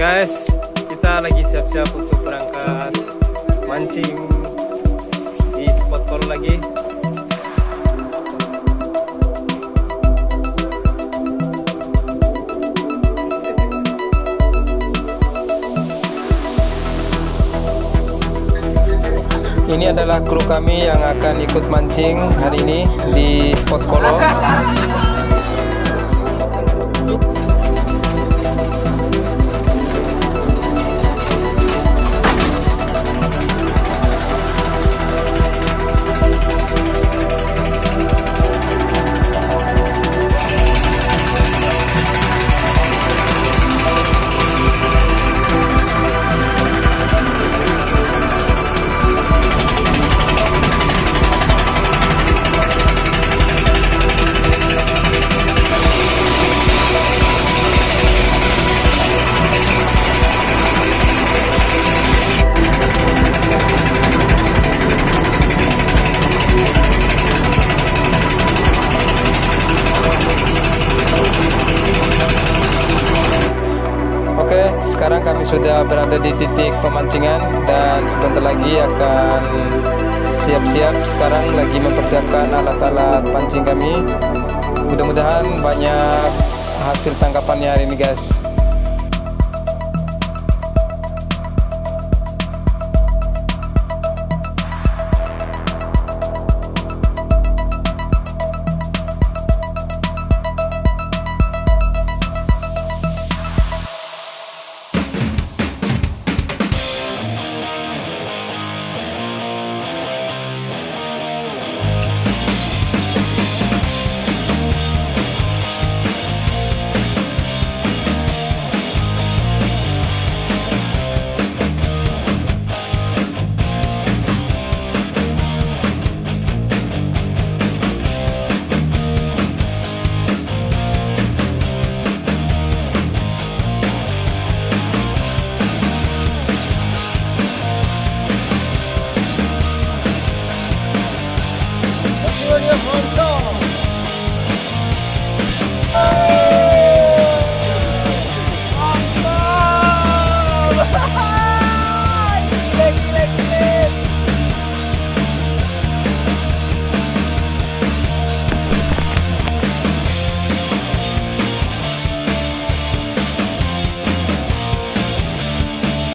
guys, kita lagi siap-siap untuk berangkat mancing di spot Kolo lagi. Ini adalah kru kami yang akan ikut mancing hari ini di spot Kolo. Oke, sekarang kami sudah berada di titik pemancingan dan sebentar lagi akan siap-siap. Sekarang lagi mempersiapkan alat-alat pancing kami. Mudah-mudahan banyak hasil tangkapannya hari ini guys.